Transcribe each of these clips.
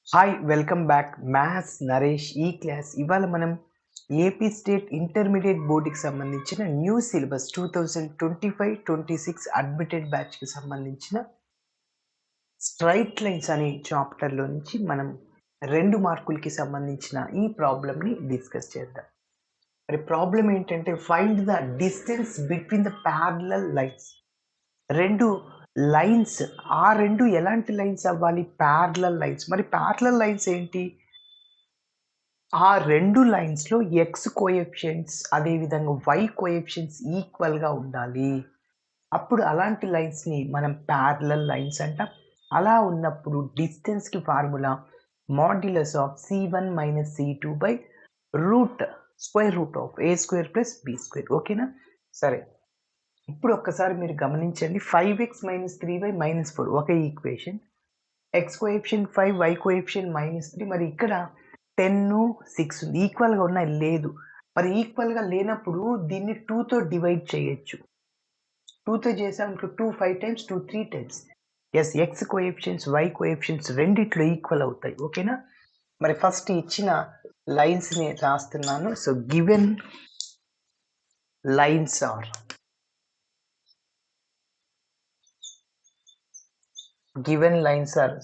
Hi welcome back maths Naresh ఈ class ఇవాళ మనం ఏపీ స్టేట్ ఇంటర్మీడియట్ బోర్డుకి సంబంధించిన న్యూ సిలబస్ 2025-26 అడ్మిటెడ్ బ్యాచ్కి సంబంధించిన స్ట్రైట్ లైన్స్ అనే చాప్టర్లో నుంచి మనం 2 మార్కులకి సంబంధించిన ఈ ప్రాబ్లమ్ని డిస్కస్ చేద్దాం. మరి ప్రాబ్లం ఏంటంటే find the distance between the parallel lines. 2 lines, ఆ 2 ఎలాంటి లైన్స్ అవ్వాలి? Parallel lines. మరి ప్యారలల్ లైన్స్ ఏంటి? ఆ 2 లైన్స్‌లో ఎక్స్ కోఎఫిషియంట్స్ అదేవిధంగా వై కోఎఫిషియంట్స్ ఈక్వల్‌గా ఉండాలి. అప్పుడు అలాంటి లైన్స్‌ని మనం ప్యారలల్ లైన్స్ అంటాం. అలా ఉన్నప్పుడు డిస్టెన్స్‌కి formula modulus of C1 - C2 by square root of A square plus B square. ఓకేనా? సరే. ఇప్పుడు ఒక్కసారి మీరు గమనించండి. 5x - 3y - 4 ఒక equation. x coefficient 5, y coefficient -3. మరి ఇక్కడ 10, 6 ఉంది. ఈక్వల్‌గా ఉన్నాయి? లేదు. మరి ఈక్వల్‌గా లేనప్పుడు దీన్ని 2తో డివైడ్ చేయొచ్చు. 2తో చేసామనుకో 2 5 times, 2 3 times. Yes, x coefficients, y coefficients రెండిట్లో ఈక్వల్ అవుతాయి. ఓకేనా? మరి ఫస్ట్ ఇచ్చిన లైన్స్‌ని రాస్తున్నాను. So given lines are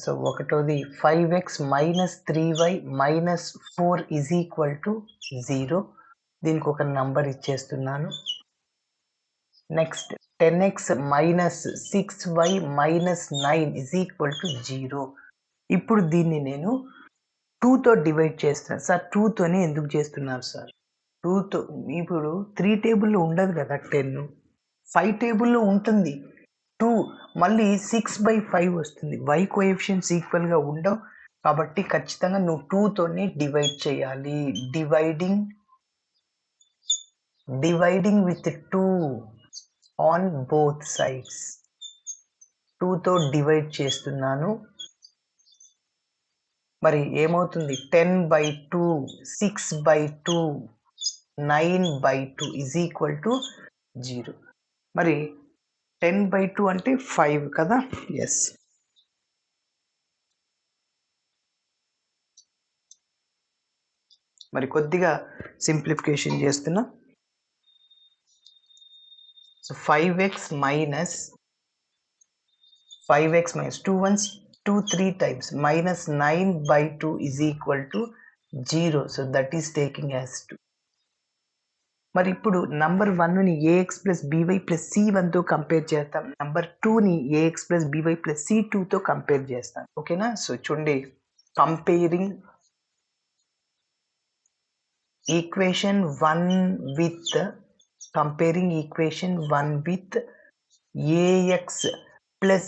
so ఒకటోది 5x - 3y - 4 is equal to 0. దీనికి ఒక నంబర్ ఇచ్చేస్తున్నాను. Next 10x - 6y - 9 is equal to 0. ఇప్పుడు దీన్ని నేను 2తో డివైడ్ చేస్తున్నాను. సార్ 2తోనే ఎందుకు చేస్తున్నారు సార్? 2తో ఇప్పుడు 3 టేబుల్‌లో ఉండదు కదా 10. 5 టేబుల్‌లో ఉంటుంది. 2 మళ్ళీ 6/5 వస్తుంది. y కోఎఫిషియంట్స్ ఈక్వల్‌గా ఉండవు. కాబట్టి ఖచ్చితంగా నువ్వు 2తోనే డివైడ్ చేయాలి. Dividing with 2 on both sides. 2తో డివైడ్ చేస్తున్నాను. మరి ఏమవుతుంది? 10/2, 6/2, 9/2 ఈజ్ ఈక్వల్ టు 0. మరి 10/2 అంటే 5 కదా? ఎస్. మరి కొద్దిగా సింప్లిఫికేషన్ చేస్తున్నా. So 5x minus 2 ones 2 3 times minus 9/2 is equal to 0. So that is taking as 2. మరి ఇప్పుడు నంబర్ 1ని ax + by + c1తో కంపేర్ చేస్తాం. నంబర్ 2ని ax + by + c2తో కంపేర్ చేస్తాం. ఓకేనా? సో చూడండి, comparing equation 1 with ax plus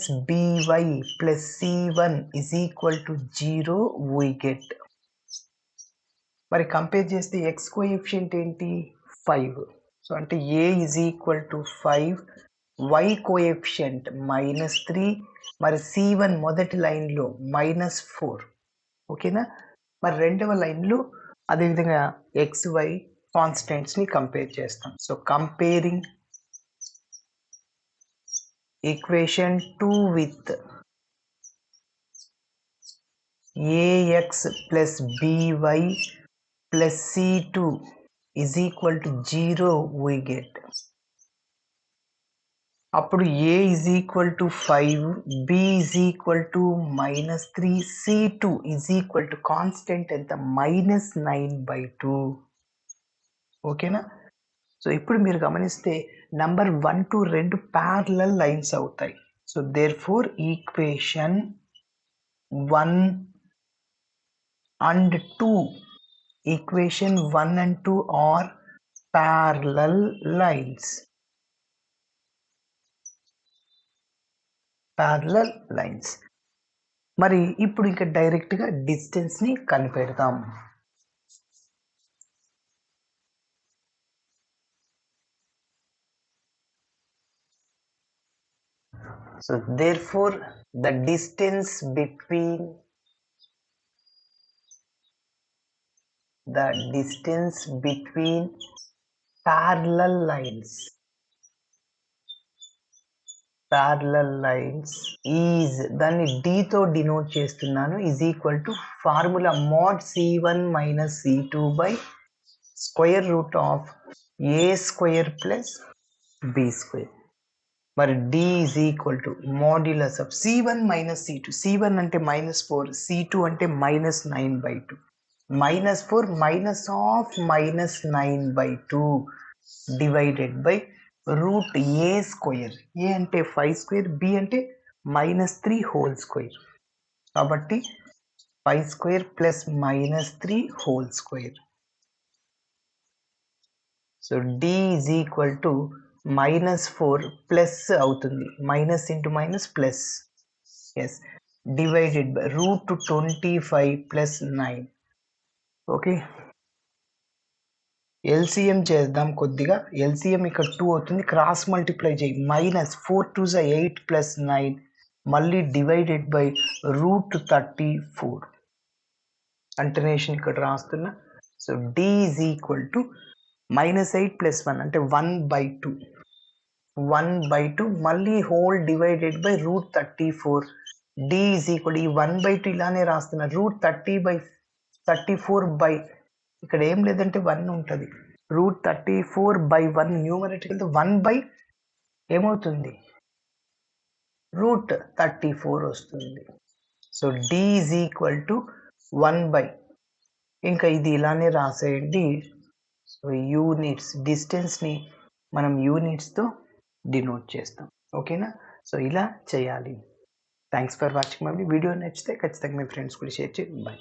by plus c1 is equal to 0 we get. మరి compare చేస్తే x కోఎఫిషియంట్ ఏంటి? 5. సో అంటే a is equal to 5, y coefficient -3, మరి c1 మొదటి లైన్లో -4. ఓకేనా? మరి రెండవ లైన్లో అదేవిధంగా xy కాన్స్టెంట్స్ని కంపేర్ చేస్తాం. So comparing equation 2 with ax plus by plus c2 is equal to 0 we get. అప్పుడు a is equal to 5, b is equal to -3, c2 is equal to constant ఎంత? -9/2. ఓకేనా? సో ఇప్పుడు మీరు గమనిస్తే నంబర్ 1 to 2 ప్యారలల్ లైన్స్ అవుతాయి. So therefore equation 1 and 2 are parallel lines. మరి ఇప్పుడు ఇంకా డైరెక్ట్గా డిస్టెన్స్ని కనిపెడతాం. So therefore the distance between parallel parallel lines is దాన్ని d తో డినోట్ చేస్తున్నాను is equal to formula mod c1 minus c2 by square root of a square plus b square. మరి d is equal to modulus of c1 minus c2. c1 అంటే -4, c2 అంటే -9/2. -4 minus of -9/2 divided by root a square. a అంటే 5 square, b అంటే -3 whole square. కాబట్టి 5 square plus -3 whole square. So d is equal to -4 plus అవుతుంది, minus into minus plus, yes, divided by root 25 plus 9. Okay, LCM చేద్దాం కొద్దిగా. LCM ఇక్కడ 2 అవుతుంది, cross multiply చేయి. -4 2 8 plus 9 మళ్ళీ డివైడెడ్ బై రూట్ 34. కంటిన్యూషన్ ఇక్కడ రాస్తున్నా. So d is equal to -8 plus 1 అంటే 1/2. 1/2 మళ్ళీ whole divided by route 34. d is equal, ఈ 1/2 ఇలానే రాస్తున్నా, రూట్ 34 బై, ఇక్కడ ఏం లేదంటే 1 ఉంటుంది, రూట్ 34/1 న్యూమరేటర్ కింద 1 బై ఏమవుతుంది, రూట్ 34 వస్తుంది. So d is equal to 1 by, ఇంకా ఇది ఇలానే రాసేయండి. సో యూనిట్స్, డిస్టెన్స్ని మనం యూనిట్స్తో డినోట్ చేస్తాం. ఓకేనా, సో ఇలా చేయాలి. Thanks for watching my video. నచ్చితే ఖచ్చితంగా మీ ఫ్రెండ్స్ కూడా షేర్ చేయండి. బాయ్.